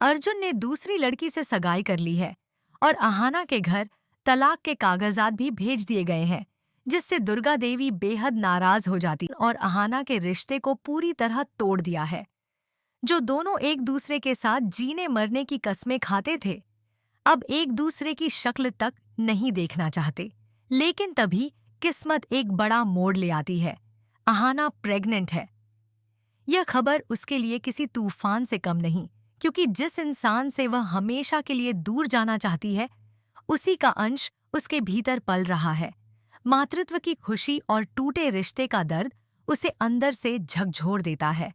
अर्जुन ने दूसरी लड़की से सगाई कर ली है और अहाना के घर तलाक के कागजात भी भेज दिए गए हैं, जिससे दुर्गा देवी बेहद नाराज हो जाती और अहाना के रिश्ते को पूरी तरह तोड़ दिया है। जो दोनों एक दूसरे के साथ जीने मरने की कस्में खाते थे, अब एक दूसरे की शक्ल तक नहीं देखना चाहते। लेकिन तभी किस्मत एक बड़ा मोड़ ले आती है। अहाना प्रेग्नेंट है। यह खबर उसके लिए किसी तूफान से कम नहीं, क्योंकि जिस इंसान से वह हमेशा के लिए दूर जाना चाहती है, उसी का अंश उसके भीतर पल रहा है। मातृत्व की खुशी और टूटे रिश्ते का दर्द उसे अंदर से झकझोर देता है,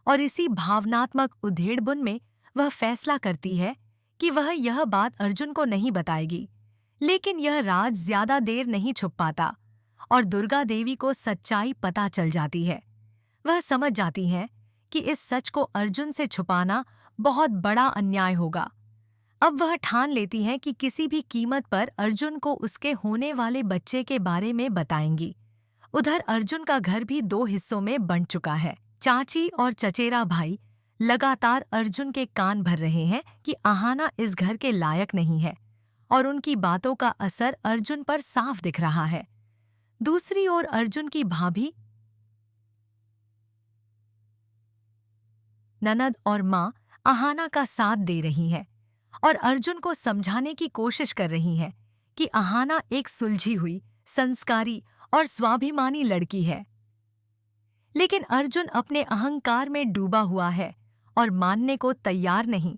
और इसी भावनात्मक उधेड़बुन में वह फैसला करती है कि वह यह बात अर्जुन को नहीं बताएगी। लेकिन यह राज ज्यादा देर नहीं छुप पाता और दुर्गा देवी को सच्चाई पता चल जाती है। वह समझ जाती हैं कि इस सच को अर्जुन से छुपाना बहुत बड़ा अन्याय होगा। अब वह ठान लेती हैं कि किसी भी कीमत पर अर्जुन को उसके होने वाले बच्चे के बारे में बताएंगी। उधर अर्जुन का घर भी दो हिस्सों में बंट चुका है। चाची और चचेरा भाई लगातार अर्जुन के कान भर रहे हैं कि अहाना इस घर के लायक नहीं है, और उनकी बातों का असर अर्जुन पर साफ दिख रहा है। दूसरी ओर अर्जुन की भाभी, ननद और माँ अहाना का साथ दे रही हैं और अर्जुन को समझाने की कोशिश कर रही हैं कि अहाना एक सुलझी हुई, संस्कारी और स्वाभिमानी लड़की है। लेकिन अर्जुन अपने अहंकार में डूबा हुआ है और मानने को तैयार नहीं।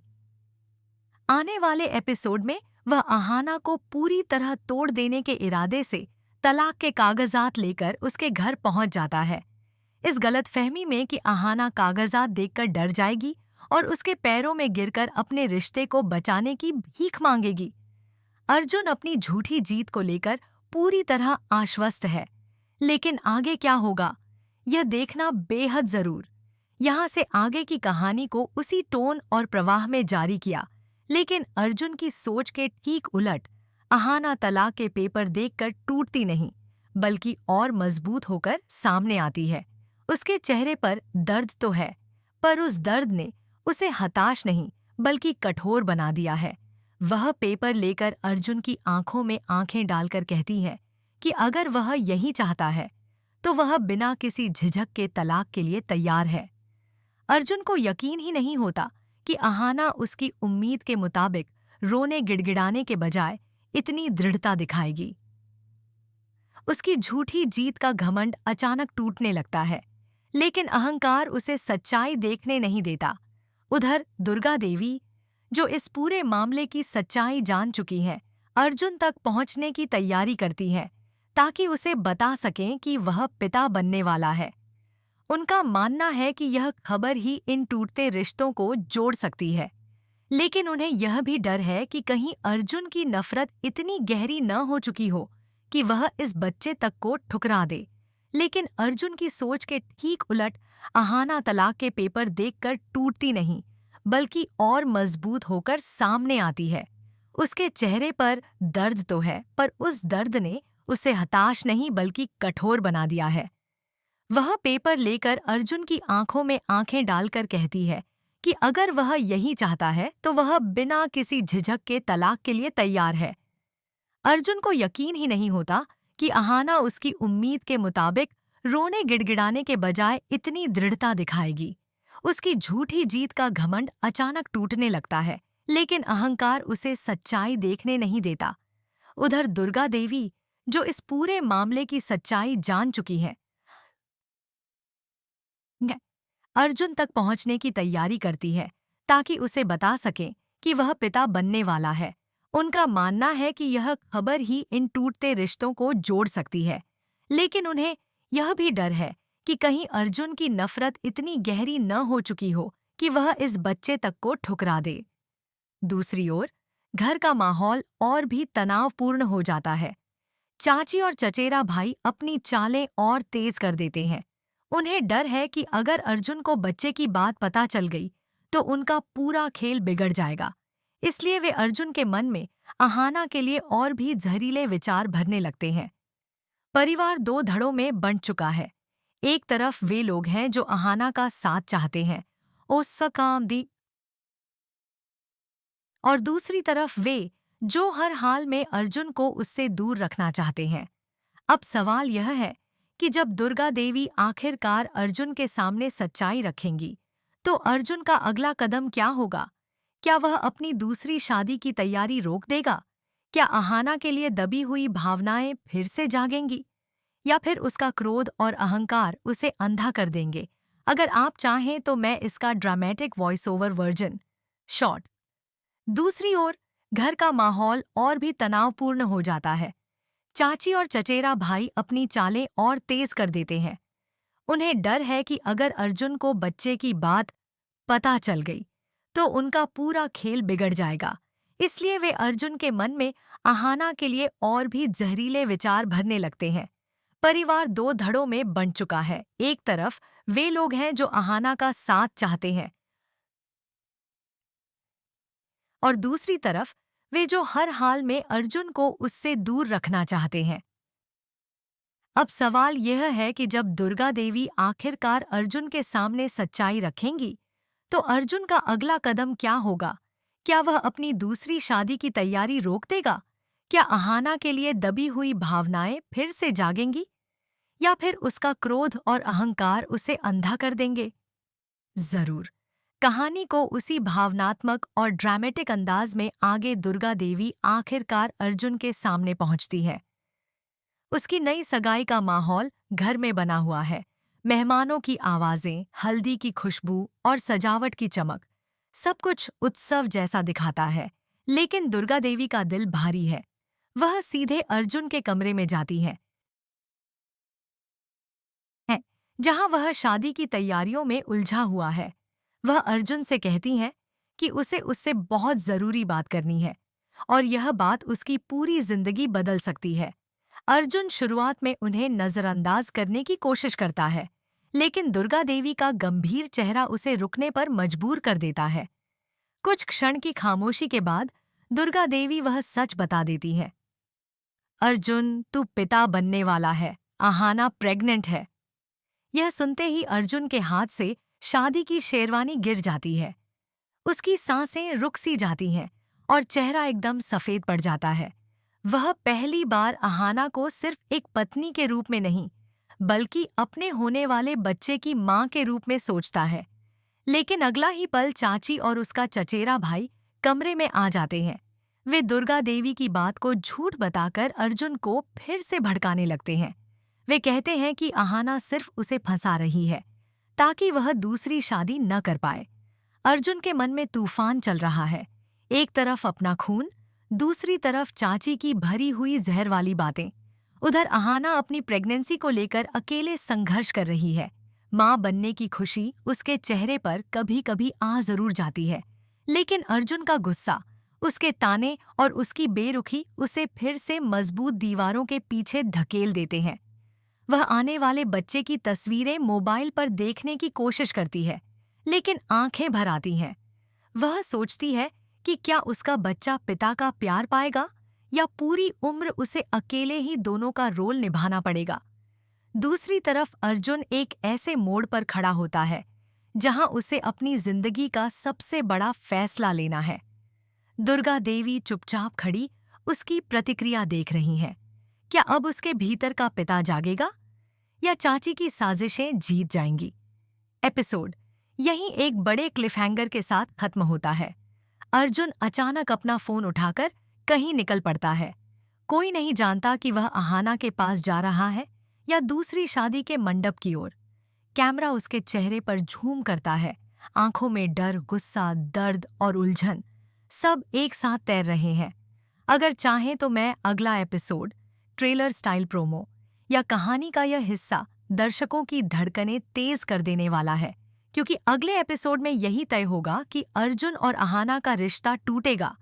आने वाले एपिसोड में वह अहाना को पूरी तरह तोड़ देने के इरादे से तलाक के कागजात लेकर उसके घर पहुंच जाता है, इस गलतफहमी में कि अहाना कागजात देखकर डर जाएगी और उसके पैरों में गिरकर अपने रिश्ते को बचाने की भीख मांगेगी। अर्जुन अपनी झूठी जीत को लेकर पूरी तरह आश्वस्त है, लेकिन आगे क्या होगा, यह देखना बेहद जरूर। यहाँ से आगे की कहानी को उसी टोन और प्रवाह में जारी किया, लेकिन अर्जुन की सोच के ठीक उलट अहाना तलाक के पेपर देखकर टूटती नहीं, बल्कि और मजबूत होकर सामने आती है। उसके चेहरे पर दर्द तो है, पर उस दर्द ने उसे हताश नहीं बल्कि कठोर बना दिया है। वह पेपर लेकर अर्जुन की आंखों में आंखें डालकर कहती है कि अगर वह यही चाहता है तो वह बिना किसी झिझक के तलाक के लिए तैयार है। अर्जुन को यकीन ही नहीं होता कि अहाना उसकी उम्मीद के मुताबिक रोने गिड़गिड़ाने के बजाय इतनी दृढ़ता दिखाएगी। उसकी झूठी जीत का घमंड अचानक टूटने लगता है, लेकिन अहंकार उसे सच्चाई देखने नहीं देता। उधर दुर्गा देवी, जो इस पूरे मामले की सच्चाई जान चुकी हैं, अर्जुन तक पहुंचने की तैयारी करती हैं ताकि उसे बता सकें कि वह पिता बनने वाला है। उनका मानना है कि यह खबर ही इन टूटते रिश्तों को जोड़ सकती है, लेकिन उन्हें यह भी डर है कि कहीं अर्जुन की नफरत इतनी गहरी न हो चुकी हो कि वह इस बच्चे तक को ठुकरा दे। लेकिन अर्जुन की सोच के ठीक उलट अहाना तलाक के पेपर देखकर टूटती नहीं, बल्कि और मजबूत होकर सामने आती है। उसके चेहरे पर दर्द तो है, पर उस दर्द ने उसे हताश नहीं बल्कि कठोर बना दिया है। वह पेपर लेकर अर्जुन की आंखों में आंखें डालकर कहती है कि अगर वह यही चाहता है तो वह बिना किसी झिझक के तलाक के लिए तैयार है। अर्जुन को यकीन ही नहीं होता कि अहाना उसकी उम्मीद के मुताबिक रोने गिड़गिड़ाने के बजाय इतनी दृढ़ता दिखाएगी। उसकी झूठी जीत का घमंड अचानक टूटने लगता है, लेकिन अहंकार उसे सच्चाई देखने नहीं देता। उधर दुर्गा देवी, जो इस पूरे मामले की सच्चाई जान चुकी है, अर्जुन तक पहुंचने की तैयारी करती है ताकि उसे बता सके कि वह पिता बनने वाला है। उनका मानना है कि यह खबर ही इन टूटते रिश्तों को जोड़ सकती है, लेकिन उन्हें यह भी डर है कि कहीं अर्जुन की नफरत इतनी गहरी न हो चुकी हो कि वह इस बच्चे तक को ठुकरा दे। दूसरी ओर घर का माहौल और भी तनावपूर्ण हो जाता है। चाची और चचेरा भाई अपनी चालें और तेज कर देते हैं। उन्हें डर है कि अगर अर्जुन को बच्चे की बात पता चल गई तो उनका पूरा खेल बिगड़ जाएगा। इसलिए वे अर्जुन के मन में अहाना के लिए और भी जहरीले विचार भरने लगते हैं। परिवार दो धड़ों में बंट चुका है। एक तरफ वे लोग हैं जो अहाना का साथ चाहते हैं, ओ सकाम दी और दूसरी तरफ वे जो हर हाल में अर्जुन को उससे दूर रखना चाहते हैं। अब सवाल यह है कि जब दुर्गा देवी आखिरकार अर्जुन के सामने सच्चाई रखेंगी, तो अर्जुन का अगला कदम क्या होगा? क्या वह अपनी दूसरी शादी की तैयारी रोक देगा? क्या अहाना के लिए दबी हुई भावनाएं फिर से जागेंगी? या फिर उसका क्रोध और अहंकार उसे अंधा कर देंगे? अगर आप चाहें तो मैं इसका dramatic voice over version short. दूसरी ओर घर का माहौल और भी तनावपूर्ण हो जाता है। चाची और चचेरा भाई अपनी चालें और तेज कर देते हैं। उन्हें डर है कि अगर अर्जुन को बच्चे की बात पता चल गई तो उनका पूरा खेल बिगड़ जाएगा। इसलिए वे अर्जुन के मन में अहाना के लिए और भी जहरीले विचार भरने लगते हैं। परिवार दो धड़ों में बंट चुका है। एक तरफ वे लोग हैं जो अहाना का साथ चाहते हैं और दूसरी तरफ वे जो हर हाल में अर्जुन को उससे दूर रखना चाहते हैं। अब सवाल यह है कि जब दुर्गा देवी आखिरकार अर्जुन के सामने सच्चाई रखेंगी, तो अर्जुन का अगला कदम क्या होगा? क्या वह अपनी दूसरी शादी की तैयारी रोक देगा? क्या अहाना के लिए दबी हुई भावनाएं फिर से जागेंगी? या फिर उसका क्रोध और अहंकार उसे अंधा कर देंगे? जरूर, कहानी को उसी भावनात्मक और ड्रामेटिक अंदाज में आगे दुर्गा देवी आखिरकार अर्जुन के सामने पहुंचती है। उसकी नई सगाई का माहौल घर में बना हुआ है। मेहमानों की आवाजें, हल्दी की खुशबू और सजावट की चमक, सब कुछ उत्सव जैसा दिखाता है। लेकिन दुर्गा देवी का दिल भारी है। वह सीधे अर्जुन के कमरे में जाती है, जहां वह शादी की तैयारियों में उलझा हुआ है। वह अर्जुन से कहती हैं कि उसे उससे बहुत जरूरी बात करनी है और यह बात उसकी पूरी जिंदगी बदल सकती है। अर्जुन शुरुआत में उन्हें नजरअंदाज करने की कोशिश करता है, लेकिन दुर्गा देवी का गंभीर चेहरा उसे रुकने पर मजबूर कर देता है। कुछ क्षण की खामोशी के बाद दुर्गा देवी वह सच बता देती है। अर्जुन, तू पिता बनने वाला है। अहाना प्रेग्नेंट है। यह सुनते ही अर्जुन के हाथ से शादी की शेरवानी गिर जाती है। उसकी सांसें रुक सी जाती हैं और चेहरा एकदम सफेद पड़ जाता है। वह पहली बार अहाना को सिर्फ एक पत्नी के रूप में नहीं, बल्कि अपने होने वाले बच्चे की मां के रूप में सोचता है। लेकिन अगला ही पल चाची और उसका चचेरा भाई कमरे में आ जाते हैं। वे दुर्गा देवी की बात को झूठ बताकर अर्जुन को फिर से भड़काने लगते हैं। वे कहते हैं कि अहाना सिर्फ उसे फंसा रही है ताकि वह दूसरी शादी न कर पाए। अर्जुन के मन में तूफान चल रहा है। एक तरफ अपना खून, दूसरी तरफ चाची की भरी हुई जहर वाली बातें। उधर अहाना अपनी प्रेगनेंसी को लेकर अकेले संघर्ष कर रही है। मां बनने की खुशी उसके चेहरे पर कभी कभी आ जरूर जाती है, लेकिन अर्जुन का गुस्सा, उसके ताने और उसकी बेरुखी उसे फिर से मजबूत दीवारों के पीछे धकेल देते हैं। वह आने वाले बच्चे की तस्वीरें मोबाइल पर देखने की कोशिश करती है, लेकिन आंखें भर आती हैं। वह सोचती है कि क्या उसका बच्चा पिता का प्यार पाएगा या पूरी उम्र उसे अकेले ही दोनों का रोल निभाना पड़ेगा। दूसरी तरफ अर्जुन एक ऐसे मोड़ पर खड़ा होता है जहां उसे अपनी जिंदगी का सबसे बड़ा फैसला लेना है। दुर्गा देवी चुपचाप खड़ी उसकी प्रतिक्रिया देख रही हैं। क्या अब उसके भीतर का पिता जागेगा या चाची की साजिशें जीत जाएंगी? एपिसोड यहीं एक बड़े क्लिफहैंगर के साथ खत्म होता है। अर्जुन अचानक अपना फोन उठाकर कहीं निकल पड़ता है। कोई नहीं जानता कि वह अहाना के पास जा रहा है या दूसरी शादी के मंडप की ओर। कैमरा उसके चेहरे पर झूम करता है। आंखों में डर, गुस्सा, दर्द और उलझन सब एक साथ तैर रहे हैं। अगर चाहें तो मैं अगला एपिसोड, ट्रेलर स्टाइल प्रोमो या कहानी का यह हिस्सा दर्शकों की धड़कनें तेज कर देने वाला है, क्योंकि अगले एपिसोड में यही तय होगा कि अर्जुन और अहाना का रिश्ता टूटेगा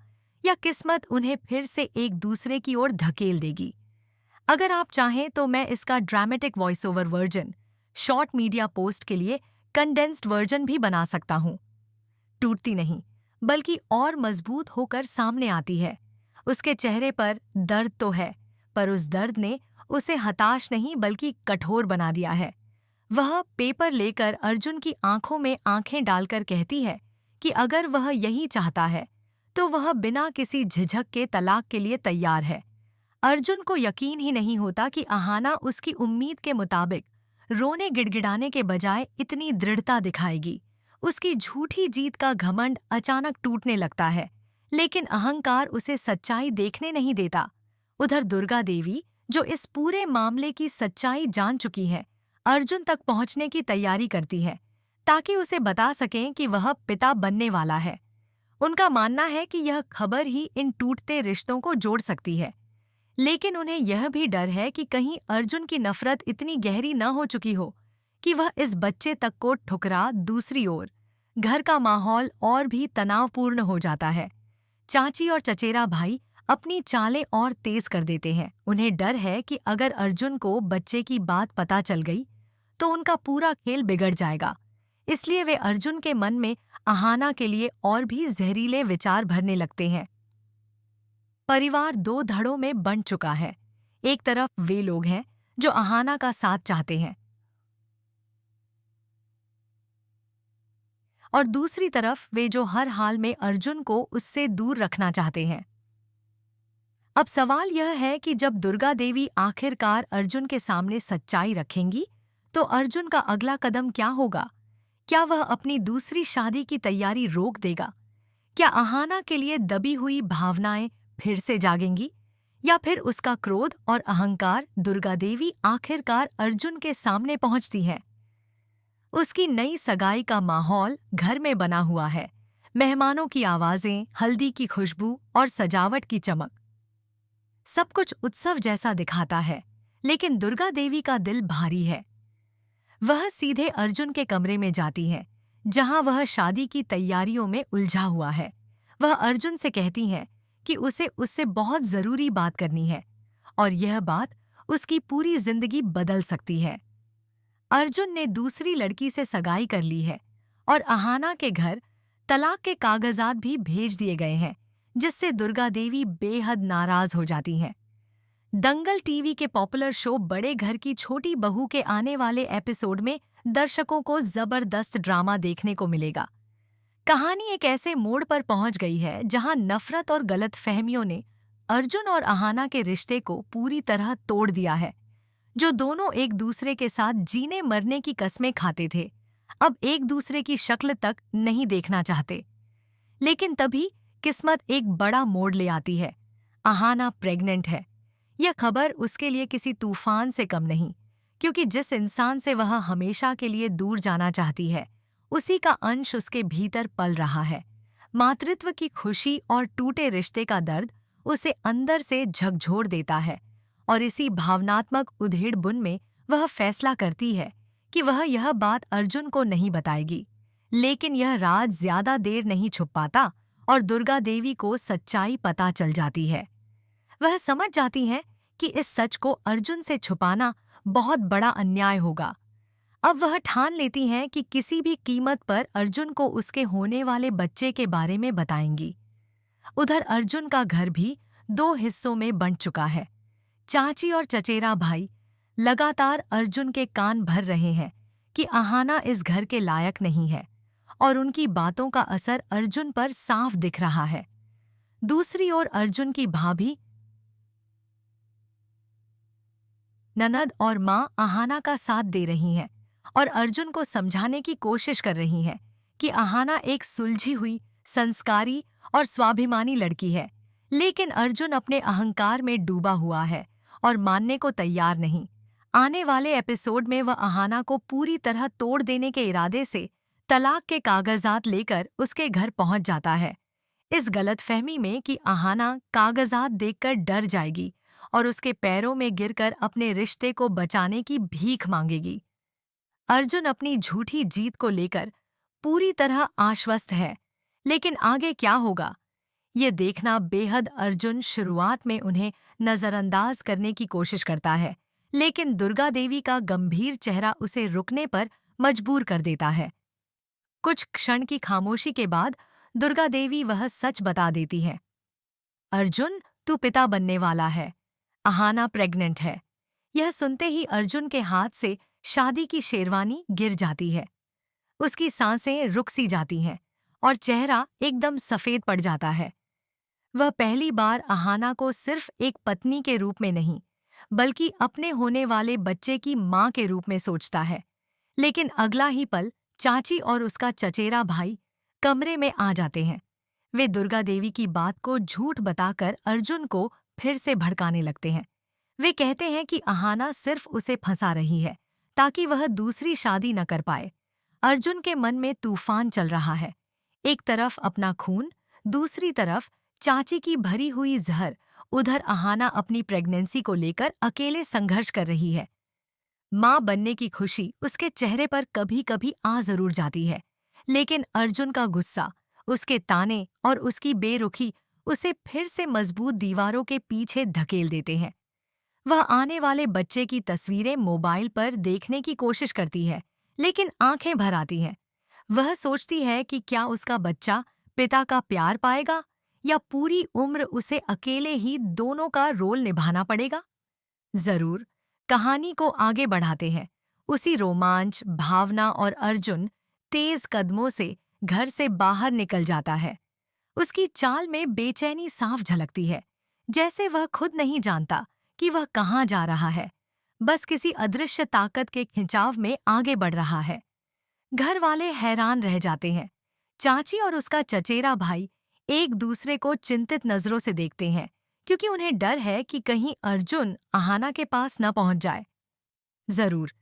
या किस्मत उन्हें फिर से एक दूसरे की ओर धकेल देगी। अगर आप चाहें तो मैं इसका dramatic voice over version, short media post के लिए कंडेंस्ड वर्जन भी बना सकता हूँ। टूटती नहीं, बल्कि और मजबूत होकर सामने आती है। उसके चेहरे पर दर्द तो है, पर उस दर्द ने उसे हताश नहीं बल्कि कठोर बना दिया है। वह पेपर लेकर अर्जुन की आंखों में आंखें डालकर कहती है कि अगर वह यही चाहता है तो वह बिना किसी झिझक के तलाक के लिए तैयार है। अर्जुन को यकीन ही नहीं होता कि अहाना उसकी उम्मीद के मुताबिक रोने गिड़गिड़ाने के बजाय इतनी दृढ़ता दिखाएगी। उसकी झूठी जीत का घमंड अचानक टूटने लगता है, लेकिन अहंकार उसे सच्चाई देखने नहीं देता। उधर दुर्गा देवी, जो इस पूरे मामले की सच्चाई जान चुकी है, अर्जुन तक पहुंचने की तैयारी करती है ताकि उसे बता सकें कि वह पिता बनने वाला है। उनका मानना है कि यह खबर ही इन टूटते रिश्तों को जोड़ सकती है, लेकिन उन्हें यह भी डर है कि कहीं अर्जुन की नफरत इतनी गहरी न हो चुकी हो कि वह इस बच्चे तक को ठुकरा। दूसरी ओर घर का माहौल और भी तनावपूर्ण हो जाता है। चाची और चचेरा भाई अपनी चालें और तेज कर देते हैं। उन्हें डर है कि अगर अर्जुन को बच्चे की बात पता चल गई तो उनका पूरा खेल बिगड़ जाएगा। इसलिए वे अर्जुन के मन में अहाना के लिए और भी जहरीले विचार भरने लगते हैं। परिवार दो धड़ों में बंट चुका है। एक तरफ वे लोग हैं जो अहाना का साथ चाहते हैं और दूसरी तरफ वे जो हर हाल में अर्जुन को उससे दूर रखना चाहते हैं। अब सवाल यह है कि जब दुर्गा देवी आखिरकार अर्जुन के सामने सच्चाई रखेंगी तो अर्जुन का अगला कदम क्या होगा? क्या वह अपनी दूसरी शादी की तैयारी रोक देगा? क्या अहाना के लिए दबी हुई भावनाएं फिर से जागेंगी, या फिर उसका क्रोध और अहंकार दुर्गा देवी आखिरकार अर्जुन के सामने पहुंचती है? उसकी नई सगाई का माहौल घर में बना हुआ है। मेहमानों की आवाजें, हल्दी की खुशबू और सजावट की चमक, सब कुछ उत्सव जैसा दिखाता है। लेकिन दुर्गा देवी का दिल भारी है। वह सीधे अर्जुन के कमरे में जाती है जहां वह शादी की तैयारियों में उलझा हुआ है। वह अर्जुन से कहती है कि उसे उससे बहुत जरूरी बात करनी है और यह बात उसकी पूरी जिंदगी बदल सकती है। अर्जुन ने दूसरी लड़की से सगाई कर ली है और अहाना के घर तलाक के कागजात भी भेज दिए गए हैं, जिससे दुर्गा देवी बेहद नाराज हो जाती हैं। दंगल टीवी के पॉपुलर शो बड़े घर की छोटी बहू के आने वाले एपिसोड में दर्शकों को जबरदस्त ड्रामा देखने को मिलेगा। कहानी एक ऐसे मोड़ पर पहुंच गई है जहां नफरत और गलतफहमियों ने अर्जुन और अहाना के रिश्ते को पूरी तरह तोड़ दिया है। जो दोनों एक दूसरे के साथ जीने मरने की कस्में खाते थे, अब एक दूसरे की शक्ल तक नहीं देखना चाहते। लेकिन तभी किस्मत एक बड़ा मोड़ ले आती है। अहाना प्रेग्नेंट है। यह खबर उसके लिए किसी तूफान से कम नहीं, क्योंकि जिस इंसान से वह हमेशा के लिए दूर जाना चाहती है, उसी का अंश उसके भीतर पल रहा है। मातृत्व की खुशी और टूटे रिश्ते का दर्द उसे अंदर से झकझोर देता है और इसी भावनात्मक उधेड़-बुन में वह फैसला करती है कि वह यह बात अर्जुन को नहीं बताएगी। लेकिन यह राज ज्यादा देर नहीं छुप पाता और दुर्गा देवी को सच्चाई पता चल जाती है। वह समझ जाती हैं कि इस सच को अर्जुन से छुपाना बहुत बड़ा अन्याय होगा। अब वह ठान लेती हैं कि किसी भी कीमत पर अर्जुन को उसके होने वाले बच्चे के बारे में बताएंगी। उधर अर्जुन का घर भी दो हिस्सों में बंट चुका है। चाची और चचेरा भाई लगातार अर्जुन के कान भर रहे हैं कि अहाना इस घर के लायक नहीं है और उनकी बातों का असर अर्जुन पर साफ दिख रहा है। दूसरी ओर अर्जुन की भाभी, ननद और माँ अहाना का साथ दे रही हैं और अर्जुन को समझाने की कोशिश कर रही हैं कि अहाना एक सुलझी हुई, संस्कारी और स्वाभिमानी लड़की है। लेकिन अर्जुन अपने अहंकार में डूबा हुआ है और मानने को तैयार नहीं। आने वाले एपिसोड में वह अहाना को पूरी तरह तोड़ देने के इरादे से तलाक के कागजात लेकर उसके घर पहुंच जाता है, इस गलतफहमी में कि अहाना कागजात देखकर डर जाएगी और उसके पैरों में गिरकर अपने रिश्ते को बचाने की भीख मांगेगी। अर्जुन अपनी झूठी जीत को लेकर पूरी तरह आश्वस्त है, लेकिन आगे क्या होगा ये देखना बेहद। अर्जुन शुरुआत में उन्हें नजरअंदाज करने की कोशिश करता है, लेकिन दुर्गा देवी का गंभीर चेहरा उसे रुकने पर मजबूर कर देता है। कुछ क्षण की खामोशी के बाद दुर्गा देवी वह सच बता देती है। अर्जुन, तू पिता बनने वाला है। अहाना प्रेग्नेंट है। यह सुनते ही अर्जुन के हाथ से शादी की शेरवानी गिर जाती है। उसकी सांसें रुक सी जाती हैं और चेहरा एकदम सफेद पड़ जाता है। वह पहली बार अहाना को सिर्फ एक पत्नी के रूप में नहीं, बल्कि अपने होने वाले बच्चे की माँ के रूप में सोचता है। लेकिन अगला ही पल चाची और उसका चचेरा भाई कमरे में आ जाते हैं। वे दुर्गा देवी की बात को झूठ बताकर अर्जुन को फिर से भड़काने लगते हैं। वे कहते हैं कि अहाना सिर्फ उसे फंसा रही है ताकि वह दूसरी शादी न कर पाए। अर्जुन के मन में तूफान चल रहा है। एक तरफ अपना खून, दूसरी तरफ चाची की भरी हुई जहर। उधर अहाना अपनी प्रेगनेंसी को लेकर अकेले संघर्ष कर रही है। माँ बनने की खुशी उसके चेहरे पर कभी कभी आ जरूर जाती है, लेकिन अर्जुन का गुस्सा, उसके ताने और उसकी बेरुखी उसे फिर से मजबूत दीवारों के पीछे धकेल देते हैं। वह आने वाले बच्चे की तस्वीरें मोबाइल पर देखने की कोशिश करती है, लेकिन आंखें भर आती हैं। वह सोचती है कि क्या उसका बच्चा पिता का प्यार पाएगा या पूरी उम्र उसे अकेले ही दोनों का रोल निभाना पड़ेगा। जरूर, कहानी को आगे बढ़ाते हैं। उसी रोमांच, भावना और अर्जुन तेज कदमों से घर से बाहर निकल जाता है। उसकी चाल में बेचैनी साफ झलकती है, जैसे वह खुद नहीं जानता कि वह कहाँ जा रहा है, बस किसी अदृश्य ताकत के खिंचाव में आगे बढ़ रहा है। घर वाले हैरान रह जाते हैं। चाची और उसका चचेरा भाई एक दूसरे को चिंतित नजरों से देखते हैं, क्योंकि उन्हें डर है कि कहीं अर्जुन अहाना के पास न पहुंच जाए। जरूर,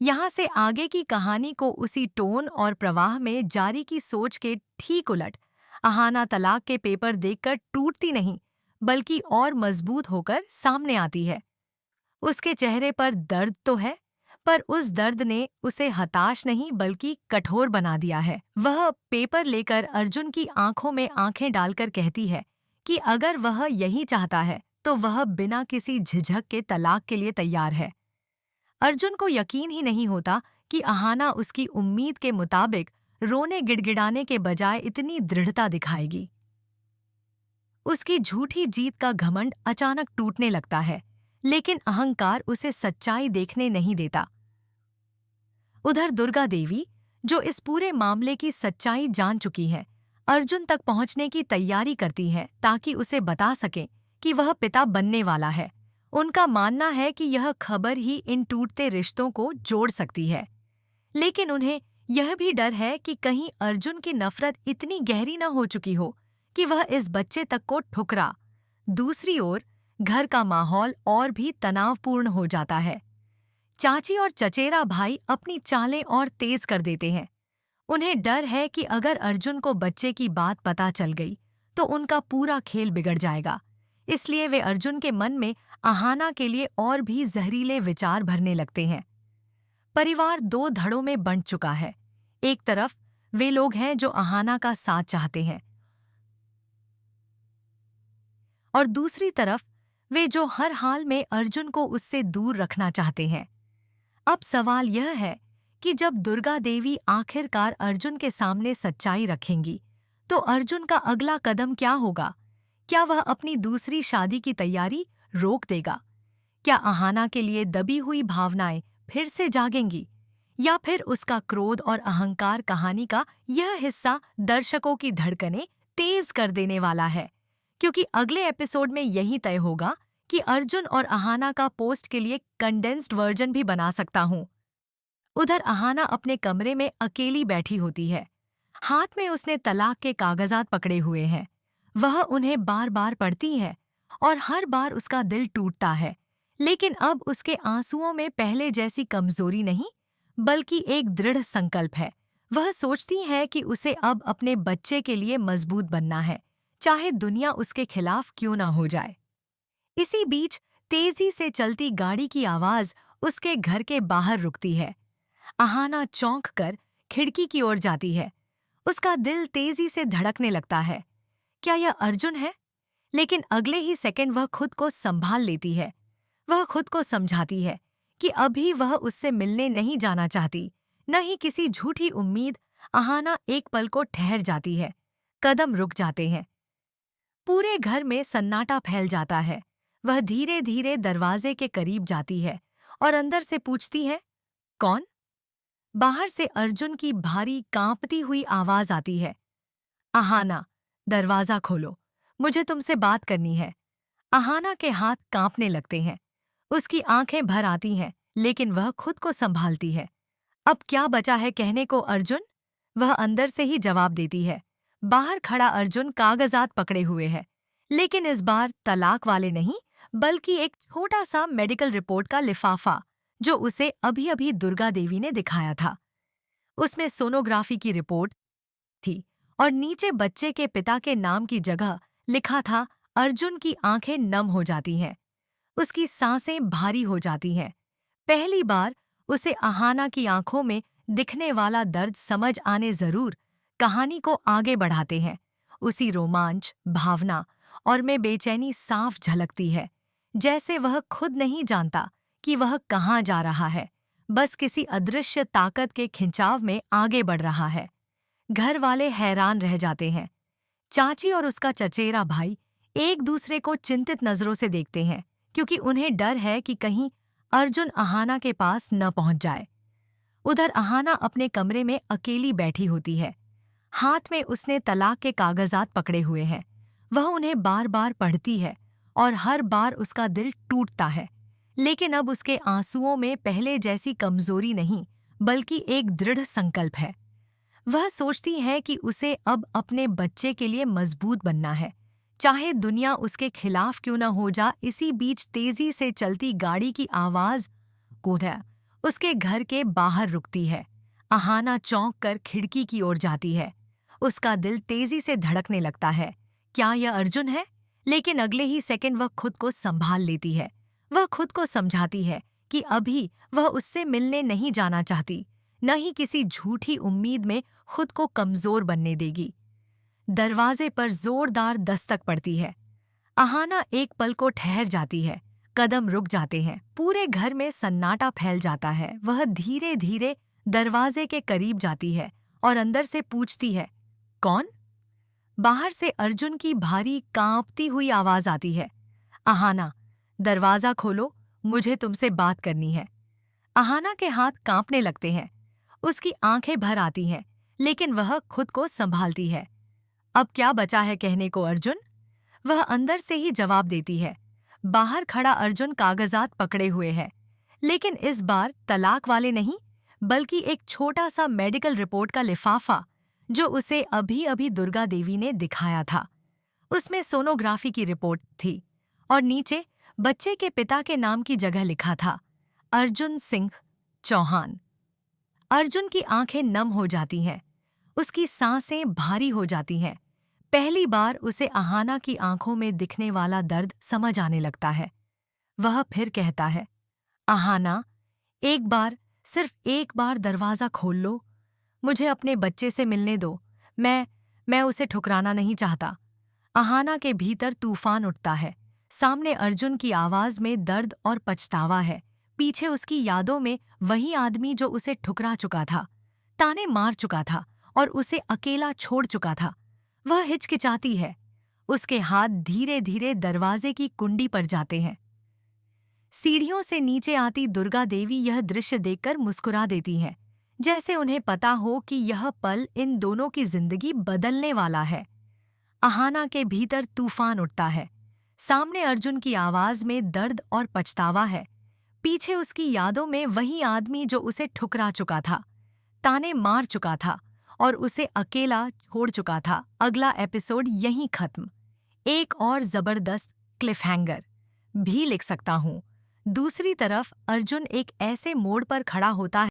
यहाँ से आगे की कहानी को उसी टोन और प्रवाह में जारी की सोच के ठीक उलट। अहाना तलाक के पेपर देखकर टूटती नहीं, बल्कि और मजबूत होकर सामने आती है। उसके चेहरे पर दर्द तो है, पर उस दर्द ने उसे हताश नहीं बल्कि कठोर बना दिया है। वह पेपर लेकर अर्जुन की आंखों में आंखें डालकर कहती है कि अगर वह यही चाहता है तो वह बिना किसी झिझक के तलाक के लिए तैयार है। अर्जुन को यकीन ही नहीं होता कि अहाना उसकी उम्मीद के मुताबिक रोने गिड़गिड़ाने के बजाय इतनी दृढ़ता दिखाएगी। उसकी झूठी जीत का घमंड अचानक टूटने लगता है, लेकिन अहंकार उसे सच्चाई देखने नहीं देता। उधर दुर्गा देवी, जो इस पूरे मामले की सच्चाई जान चुकी है, अर्जुन तक पहुंचने की तैयारी करती है ताकि उसे बता सके कि वह पिता बनने वाला है। उनका मानना है कि यह खबर ही इन टूटते रिश्तों को जोड़ सकती है, लेकिन उन्हें यह भी डर है कि कहीं अर्जुन की नफरत इतनी गहरी न हो चुकी हो कि वह इस बच्चे तक को ठुकरा। दूसरी ओर घर का माहौल और भी तनावपूर्ण हो जाता है। चाची और चचेरा भाई अपनी चालें और तेज कर देते हैं। उन्हें डर है कि अगर अर्जुन को बच्चे की बात पता चल गई तो उनका पूरा खेल बिगड़ जाएगा। इसलिए वे अर्जुन के मन में अहाना के लिए और भी जहरीले विचार भरने लगते हैं। परिवार दो धड़ों में बंट चुका है। एक तरफ वे लोग हैं जो अहाना का साथ चाहते हैं, और दूसरी तरफ वे जो हर हाल में अर्जुन को उससे दूर रखना चाहते हैं। अब सवाल यह है कि जब दुर्गा देवी आखिरकार अर्जुन के सामने सच्चाई रखेंगी, तो अर्जुन का अगला कदम क्या होगा? क्या वह अपनी दूसरी शादी की तैयारी रोक देगा? क्या अहाना के लिए दबी हुई भावनाएं फिर से जागेंगी? या फिर उसका क्रोध और अहंकार कहानी का यह हिस्सा दर्शकों की धड़कनें तेज कर देने वाला है? क्योंकि अगले एपिसोड में यही तय होगा कि अर्जुन और अहाना का पोस्ट के लिए कंडेंस्ड वर्जन भी बना सकता हूँ। उधर अहाना अपने कमरे में अकेली बैठी होती है। हाथ में उसने तलाक के कागजात पकड़े हुए हैं। वह उन्हें बार बार पढ़ती है और हर बार उसका दिल टूटता है। लेकिन अब उसके आंसुओं में पहले जैसी कमजोरी नहीं, बल्कि एक दृढ़ संकल्प है। वह सोचती है कि उसे अब अपने बच्चे के लिए मजबूत बनना है, चाहे दुनिया उसके खिलाफ क्यों ना हो जाए। इसी बीच तेजी से चलती गाड़ी की आवाज उसके घर के बाहर रुकती है। अहाना चौंक कर खिड़की की ओर जाती है। उसका दिल तेजी से धड़कने लगता है। क्या यह अर्जुन है? लेकिन अगले ही सेकंड वह खुद को संभाल लेती है। वह खुद को समझाती है कि अभी वह उससे मिलने नहीं जाना चाहती, न ही किसी झूठी उम्मीद। अहाना एक पल को ठहर जाती है। कदम रुक जाते हैं। पूरे घर में सन्नाटा फैल जाता है। वह धीरे धीरे दरवाजे के करीब जाती है और अंदर से पूछती है, कौन? बाहर से अर्जुन की भारी कांपती हुई आवाज आती है, अहाना, दरवाजा खोलो, मुझे तुमसे बात करनी है। अहाना के हाथ कांपने लगते हैं। उसकी आंखें भर आती हैं, लेकिन वह खुद को संभालती है। अब क्या बचा है कहने को अर्जुन? वह अंदर से ही जवाब देती है। बाहर खड़ा अर्जुन कागजात पकड़े हुए है, लेकिन इस बार तलाक वाले नहीं, बल्कि एक छोटा सा मेडिकल रिपोर्ट का लिफाफा जो उसे अभी अभी दुर्गा देवी ने दिखाया था। उसमें सोनोग्राफी की रिपोर्ट थी और नीचे बच्चे के पिता के नाम की जगह लिखा था। अर्जुन की आंखें नम हो जाती हैं, उसकी सांसें भारी हो जाती हैं। पहली बार उसे अहाना की आंखों में दिखने वाला दर्द समझ आने जरूर कहानी को आगे बढ़ाते हैं। उसी रोमांच, भावना और में बेचैनी साफ झलकती है, जैसे वह खुद नहीं जानता कि वह कहाँ जा रहा है, बस किसी अदृश्य ताकत के खिंचाव में आगे बढ़ रहा है। घर वाले हैरान रह जाते हैं। चाची और उसका चचेरा भाई एक दूसरे को चिंतित नजरों से देखते हैं, क्योंकि उन्हें डर है कि कहीं अर्जुन अहाना के पास न पहुंच जाए। उधर अहाना अपने कमरे में अकेली बैठी होती है। हाथ में उसने तलाक के कागजात पकड़े हुए हैं। वह उन्हें बार बार पढ़ती है और हर बार उसका दिल टूटता है। लेकिन अब उसके आंसुओं में पहले जैसी कमजोरी नहीं, बल्कि एक दृढ़ संकल्प है। वह सोचती है कि उसे अब अपने बच्चे के लिए मजबूत बनना है, चाहे दुनिया उसके खिलाफ क्यों न हो जा। इसी बीच तेजी से चलती गाड़ी की आवाज कोधा उसके घर के बाहर रुकती है। अहाना चौंक कर खिड़की की ओर जाती है। उसका दिल तेजी से धड़कने लगता है। क्या यह अर्जुन है? लेकिन अगले ही सेकंड वह खुद को संभाल लेती है। वह खुद को समझाती है कि अभी वह उससे मिलने नहीं जाना चाहती, न ही किसी झूठी उम्मीद में खुद को कमजोर बनने देगी। दरवाजे पर जोरदार दस्तक पड़ती है। अहाना एक पल को ठहर जाती है। कदम रुक जाते हैं। पूरे घर में सन्नाटा फैल जाता है। वह धीरे धीरे दरवाजे के करीब जाती है और अंदर से पूछती है, कौन? बाहर से अर्जुन की भारी कांपती हुई आवाज आती है, अहाना, दरवाजा खोलो, मुझे तुमसे बात करनी है। अहाना के हाथ कांपने लगते हैं। उसकी आंखें भर आती हैं, लेकिन वह खुद को संभालती है। अब क्या बचा है कहने को अर्जुन? वह अंदर से ही जवाब देती है। बाहर खड़ा अर्जुन कागजात पकड़े हुए है, लेकिन इस बार तलाक वाले नहीं, बल्कि एक छोटा सा मेडिकल रिपोर्ट का लिफाफा जो उसे अभी अभी दुर्गा देवी ने दिखाया था। उसमें सोनोग्राफी की रिपोर्ट थी और नीचे बच्चे के पिता के नाम की जगह लिखा था, अर्जुन सिंह चौहान। अर्जुन की आंखें नम हो जाती हैं, उसकी सांसें भारी हो जाती हैं। पहली बार उसे अहाना की आंखों में दिखने वाला दर्द समझ आने लगता है। वह फिर कहता है, अहाना, एक बार, सिर्फ एक बार दरवाजा खोल लो, मुझे अपने बच्चे से मिलने दो। मैं उसे ठुकराना नहीं चाहता। अहाना के भीतर तूफान उठता है। सामने अर्जुन की आवाज में दर्द और पछतावा है। पीछे उसकी यादों में वही आदमी जो उसे ठुकरा चुका था, ताने मार चुका था और उसे अकेला छोड़ चुका था। वह हिचकिचाती है। उसके हाथ धीरे धीरे दरवाजे की कुंडी पर जाते हैं। सीढ़ियों से नीचे आती दुर्गा देवी यह दृश्य देखकर मुस्कुरा देती हैं, जैसे उन्हें पता हो कि यह पल इन दोनों की जिंदगी बदलने वाला है। अहाना के भीतर तूफान उठता है। सामने अर्जुन की आवाज में दर्द और पछतावा है। पीछे उसकी यादों में वही आदमी जो उसे ठुकरा चुका था, ताने मार चुका था और उसे अकेला छोड़ चुका था। अगला एपिसोड यहीं खत्म। एक और जबरदस्त क्लिफहैंगर भी लिख सकता हूँ। दूसरी तरफ अर्जुन एक ऐसे मोड़ पर खड़ा होता है